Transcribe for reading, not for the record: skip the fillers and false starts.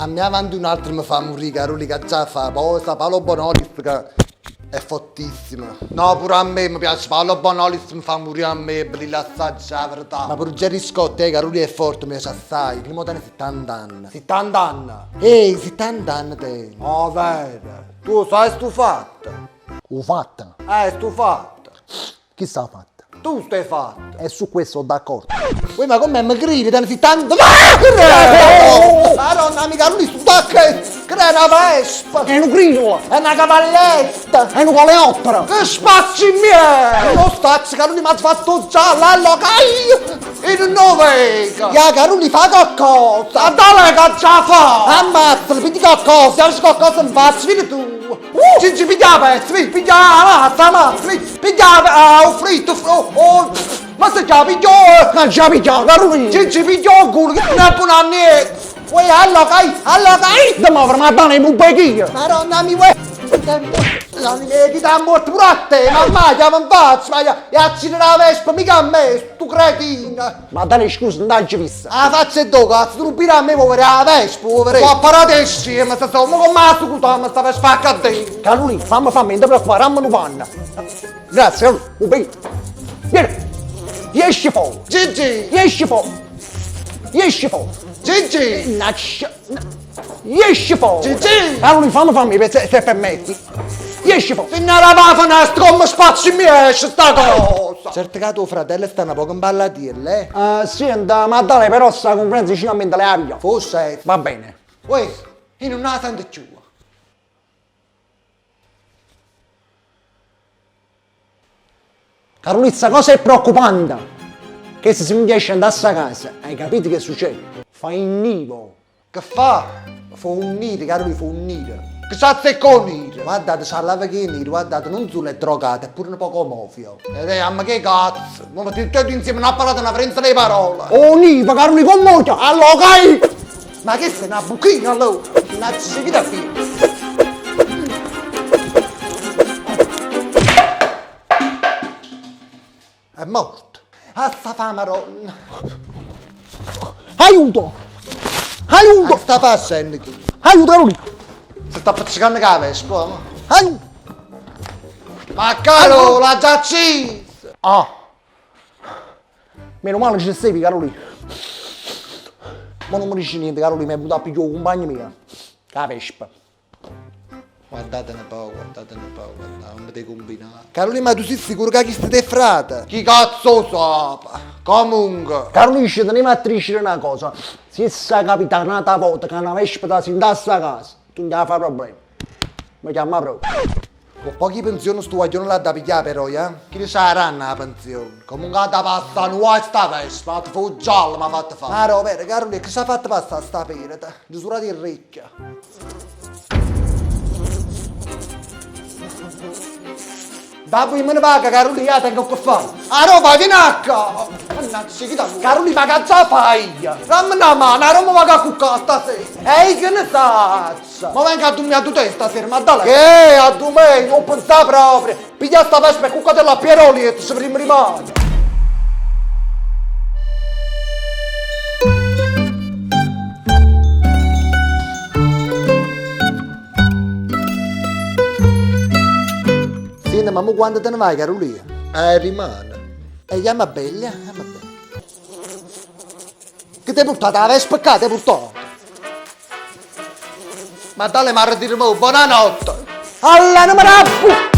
A me avanti un altro mi fa morire, Caroli, che già fa. Poi sta Paolo Bonolis che è fortissimo. No, pure a me mi piace Paolo Bonolis, mi fa morire a me, per l'assaggiare, la verità. Ma pure Gerry Scott, Caroli è forte, mi piace assai. Prima tiene 70 anni. 70 anni? 70 anni te. Oh, vero. Tu sei stufato? Ho fatto. Stufato. Chi sta fatta? Tu stai fatto. E su questo sono d'accordo. Uè, ma come mi gridi? Tiene 70 Madonna mica lui su che è una vespa! È un grillo! È una cavalletta! È un coleottero! Che spazi miei! Non stazzi, Caruli mi ha fatto giallo, allora in novega! Ya, Caruli fa qualcosa! A dove che già fa? Ammazzalo, pigli qualcosa, se qualcosa in faccia, vieni tu! Gigi, piglia la pezza, piglia la mazza, ammazza, piglia la fritto, ma se già pigliò! Non ci ha picchiato, Carolina! Gigi, pigliò il culo, che non è buona niente! Uè, allora, Da muovere ma bene in bubecchia! Madonna mi vuoi! Chi ti ha morto pure a te, mamma, chiama in faccia, ma gli accidi la vespa, mica a me, tu cretina! Ma dai scusa, non l'hai vista! Ah, faccia e do, cazzo, tu non pire a me, povere, la vespa, povere! Sto a parate insieme, sta come con me su tutto, ma sta per spacca a te! Carolina, fammi, non ti preoccupare, rammi una panna! Grazie, Carolina, un bene! Vieni! Esci fuori! Gigi! Esci fuori! Esci fuori! Gigi! Esci fuori! Gigi! Carolina, fammi, se permetti! Esci fuori! Fino alla pafanastra, come spazio mi esce sta cosa! Certo che tuo fratello sta un po' in ballatirle, Senta, ma dai, però sta conferenza vicino a me le avvia! Forse, Va bene! uè, io non la sento più. Carolizza, cosa è preoccupante? Che se mi riesce ad andare a casa, hai capito che succede? Fai il nido. Che fa? Fa un nido, caro, fa un nido. Che cazzo è con nido? Guardate, c'ha la che nido, guardate, non solo è drogato, è pure un poco mafio. Ma che cazzo? Ma tutti insieme non ha parlato una frenza di parole. Oh, nido, Carolina, con moglie, allora cai! Ma che sei una buchina allora? Una civita qui. È morto. A sta fame, Aiuto! Aiuto! sta passando qui. Aiuto, Carolina! Si sta appiccicando la vespa. Aiuto! Ma caro, l'ha già accesa. Ah! Meno male ci sei, Carolina. Ma non mi dici niente, Carolina, mi è venuto a pigliare un compagno mio. La vespa. Guardate un po', guardate, non ti combinare. Carolina, ma tu sei sicuro che chi ti frate? Chi cazzo sa? Comunque. Carolina, ci tenevo a tricere una cosa. Se sta capitata una volta che una vespa da sindassa a casa, tu non gli fai problemi. Mi chiama proprio. Con pochi pensioni sto guaglione là da pigliare però, Chi ne saranno la pensione? Comunque da pasta non vuoi sta vespa, ti fa un giallo, mi ha fatto fare. Ah, vero, Carolina, che ci ha fatto passare sta pereta? Giusura di ricchia. Da poi me ne paga, Carolina, tengo che fare. Ah, no, vai, vieni a casa. Mannaggia, chi da Carolina, ma che già fai? Dammi una mano, non mi va a cuccare stasera. Ehi, che ne sai? Ma venga a dormire a tu te stasera, ma dai. Che, a tu me, non pensare proprio. Piglia sta vespa e cuccatela a Pieroli e ti si prima rimane. Ma quando te ne vai, Carolina? Rimane. E chiama bella, chiama bella. Che ti hai portato? La vespa qua, ti hai portato? Ma dalle marre di buonanotte. Alla numero